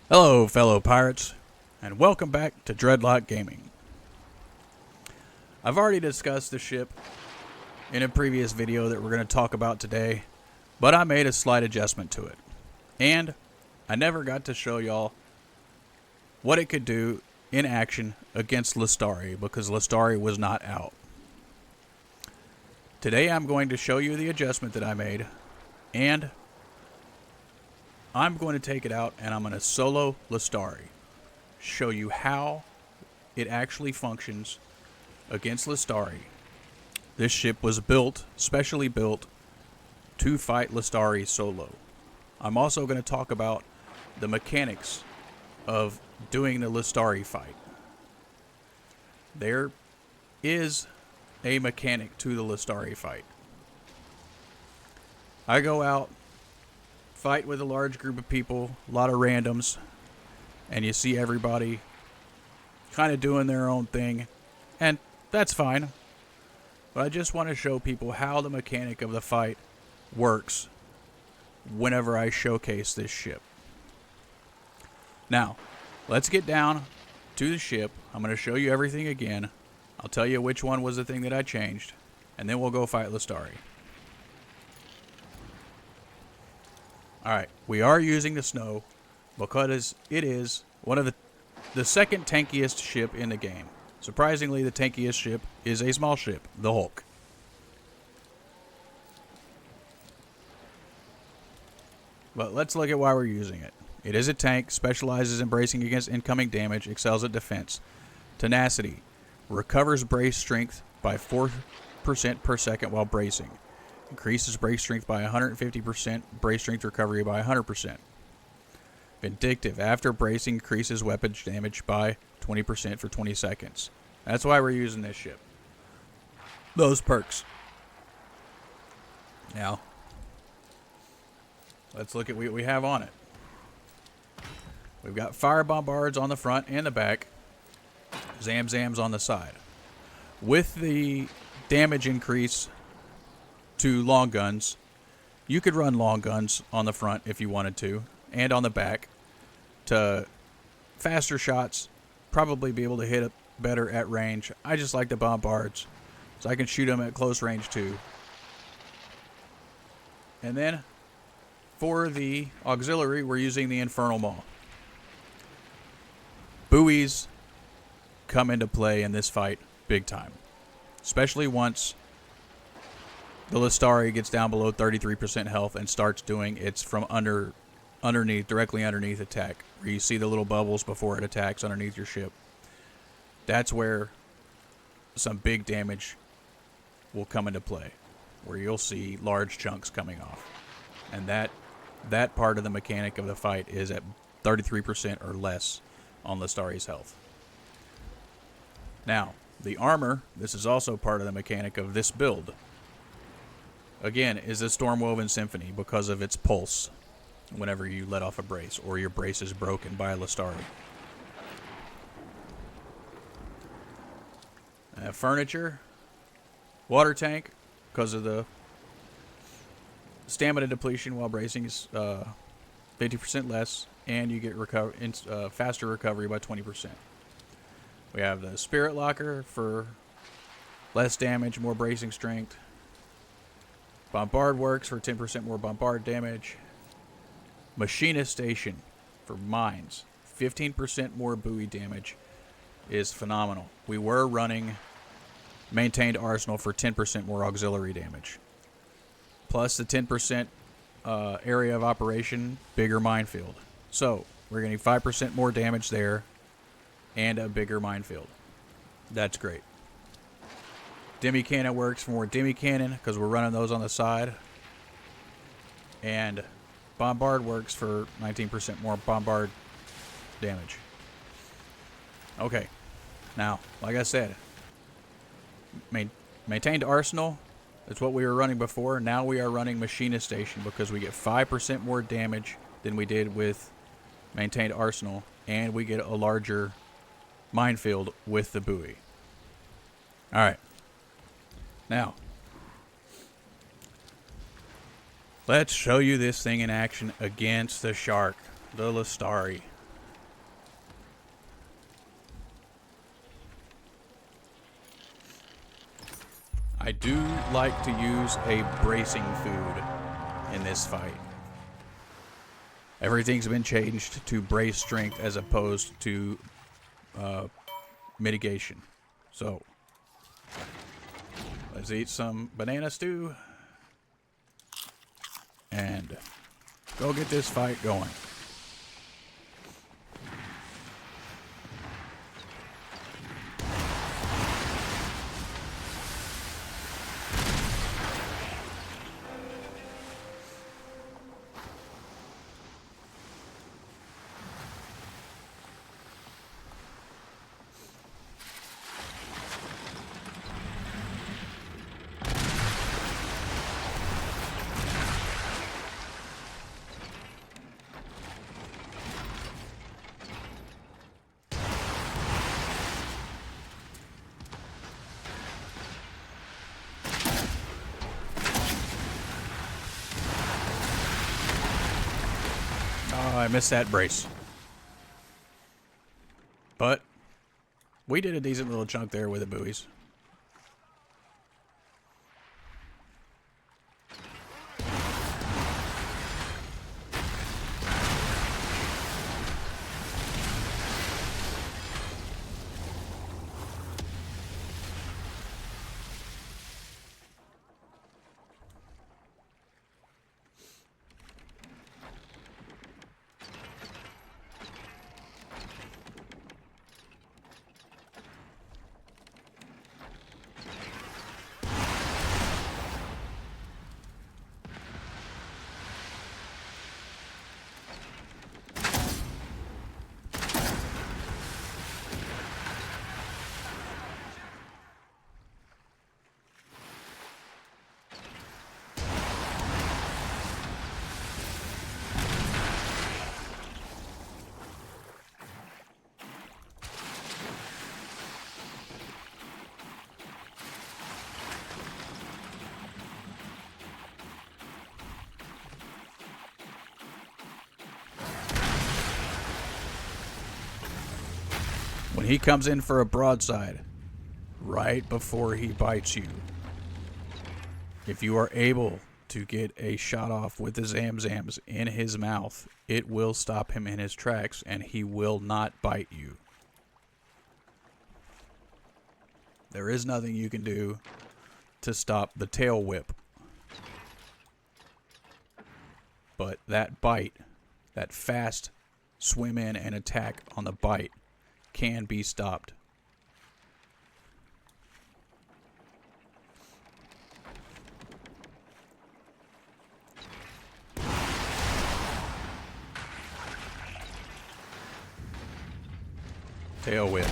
Hello, fellow pirates, and welcome back to Dreadlock Gaming. I've already discussed the ship in a previous video that we're going to talk about today, but I made a slight adjustment to it. And I never got to show y'all what it could do in action against Lestari because Lestari was not out. Today I'm going to show you the adjustment that I made, and I'm going to take it out and I'm going to solo Lestari. Show you how it actually functions against Lestari. This ship was built, specially built, to fight Lestari solo. I'm also going to talk about the mechanics of doing the Lestari fight. There is a mechanic to the Lestari fight. I go out, fight with a large group of people, a lot of randoms, and you see everybody kind of doing their own thing, and that's fine. But I just want to show people how the mechanic of the fight works whenever I showcase this ship. Now, let's get down to the ship. I'm going to show you everything again. I'll tell you which one was the thing that I changed, and then we'll go fight Lestari. Alright, we are using the Snow because it is one of the second tankiest ship in the game. Surprisingly, the tankiest ship is a small ship, the Hulk. But let's look at why we're using it. It is a tank, specializes in bracing against incoming damage, excels at defense. Tenacity, recovers brace strength by 4% per second while bracing. Increases brace strength by 150%, brace strength recovery by 100%. Vindictive, after bracing, increases weapon damage by 20% for 20 seconds. That's why we're using this ship. Those perks. Now, let's look at what we have on it. We've got fire bombards on the front and the back. Zams on the side. With the damage increase to long guns, you could run long guns on the front if you wanted to, and on the back to faster shots, probably be able to hit it better at range. I just like the bombards, so I can shoot them at close range too. And then for the auxiliary, we're using the Infernal Maw. Buoys come into play in this fight big time, especially once the Lestari gets down below 33% health and starts doing its from underneath, directly underneath attack, where you see the little bubbles before it attacks underneath your ship. That's where some big damage will come into play, where you'll see large chunks coming off. And that part of the mechanic of the fight is at 33% or less on Lestari's health. Now, the armor, this is also part of the mechanic of this build. Again, is a Stormwoven Symphony because of its pulse whenever you let off a brace or your brace is broken by a Lestari. Furniture, water tank, because of the stamina depletion while bracing is 50% less, and you get faster recovery by 20%. We have the Spirit Locker for less damage, more bracing strength. Bombard Works for 10% more bombard damage. Machinist Station for mines. 15% more buoy damage is phenomenal. We were running Maintained Arsenal for 10% more auxiliary damage. Plus the 10% area of operation, bigger minefield. So we're getting 5% more damage there and a bigger minefield. That's great. Demi Cannon works for more Demi Cannon because we're running those on the side. And Bombard works for 19% more bombard damage. Okay. Now, like I said, Maintained Arsenal, that's what we were running before. Now we are running Machinist Station because we get 5% more damage than we did with Maintained Arsenal. And we get a larger minefield with the buoy. Alright. Now, let's show you this thing in action against the shark, the Lestari. I do like to use a bracing food in this fight. Everything's been changed to brace strength as opposed to mitigation. So, let's eat some banana stew and go get this fight going. Oh, I missed that brace. But we did a decent little chunk there with the buoys. When he comes in for a broadside, right before he bites you, if you are able to get a shot off with the Zamzams in his mouth, it will stop him in his tracks and he will not bite you. There is nothing you can do to stop the tail whip. But that bite, that fast swim in and attack on the bite, can be stopped. Tail whip.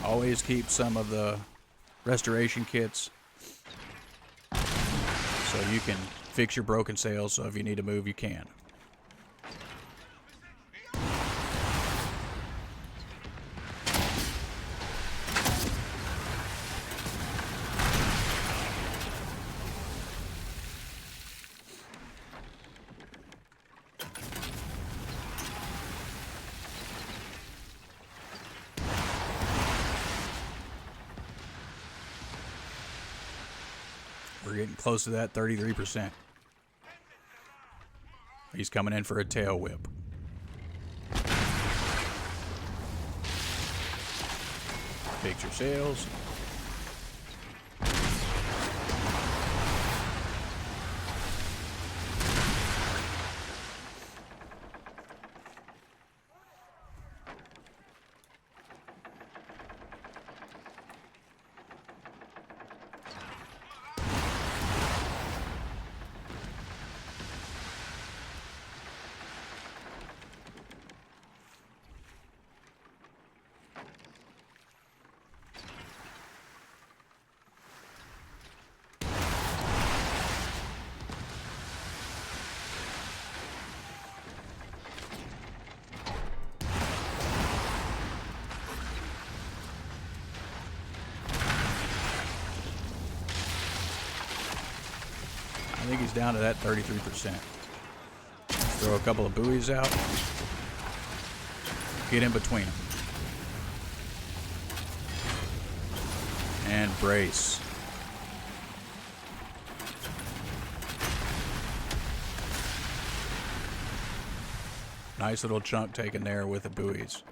Always keep some of the restoration kits so you can fix your broken sails, so if you need to move, you can. We're getting close to that 33%. He's coming in for a tail whip. Fix your sails. I think he's down to that 33%. Throw a couple of buoys out. Get in between them. And brace. Nice little chunk taken there with the buoys.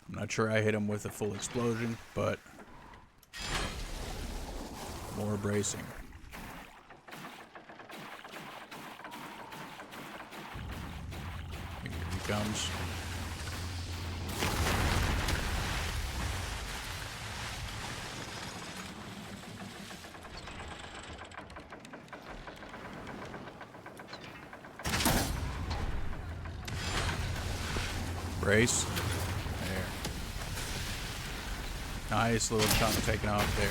I'm not sure I hit him with a full explosion, but more bracing. Here he comes. Brace. There. Nice little chunk taken off there.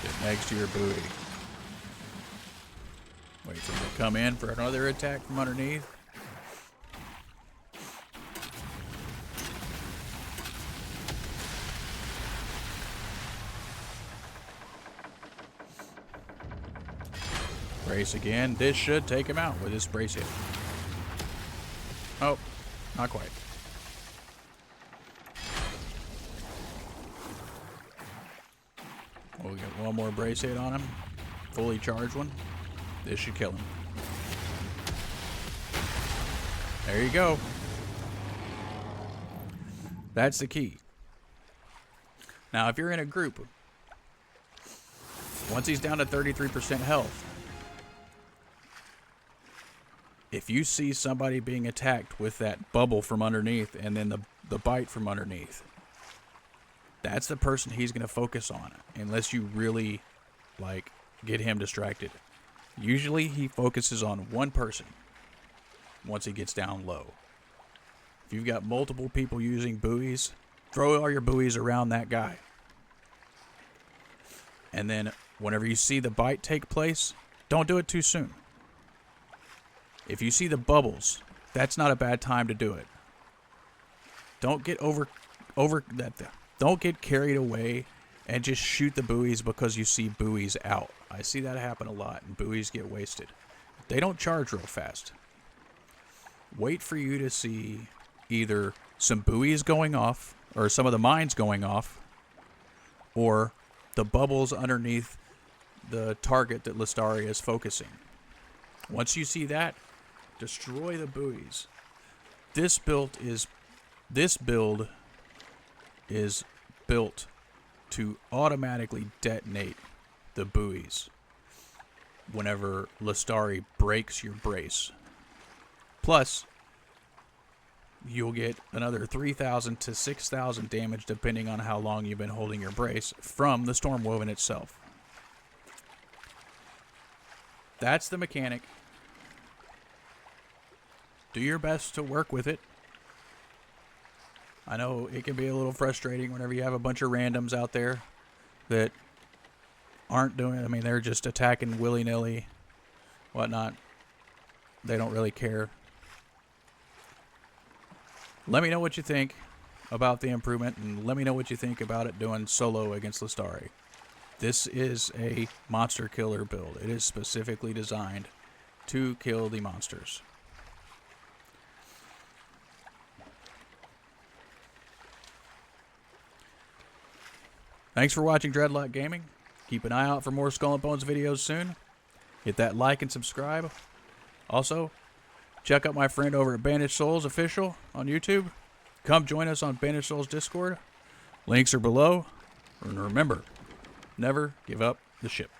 Get next to your buoy. Wait for him to come in for another attack from underneath. Brace again. This should take him out with this brace hit. Oh, not quite. We'll get one more brace hit on him. Fully charged one. This should kill him. There you go. That's the key. Now, if you're in a group, once he's down to 33% health, if you see somebody being attacked with that bubble from underneath and then the bite from underneath, that's the person he's going to focus on, unless you really, like, get him distracted. Usually he focuses on one person once he gets down low. If you've got multiple people using buoys, throw all your buoys around that guy. And then whenever you see the bite take place, don't do it too soon. If you see the bubbles, that's not a bad time to do it. Don't get don't get carried away and just shoot the buoys because you see buoys out. I see that happen a lot, and buoys get wasted. They don't charge real fast. Wait for you to see either some buoys going off, or some of the mines going off, or the bubbles underneath the target that Lestari is focusing. Once you see that, destroy the buoys. This build is built to automatically detonate the buoys whenever Lestari breaks your brace. Plus, you'll get another 3,000 to 6,000 damage depending on how long you've been holding your brace from the Stormwoven itself. That's the mechanic. Do your best to work with it. I know it can be a little frustrating whenever you have a bunch of randoms out there that aren't doing it. I mean, they're just attacking willy-nilly, whatnot. They don't really care. Let me know what you think about the improvement, and let me know what you think about it doing solo against Lestari. This is a monster killer build. It is specifically designed to kill the monsters. Thanks for watching Dreadlock Gaming. Keep an eye out for more Skull and Bones videos soon. Hit that like and subscribe. Also, check out my friend over at Banished Souls Official on YouTube. Come join us on Banished Souls Discord. Links are below. And remember, never give up the ship.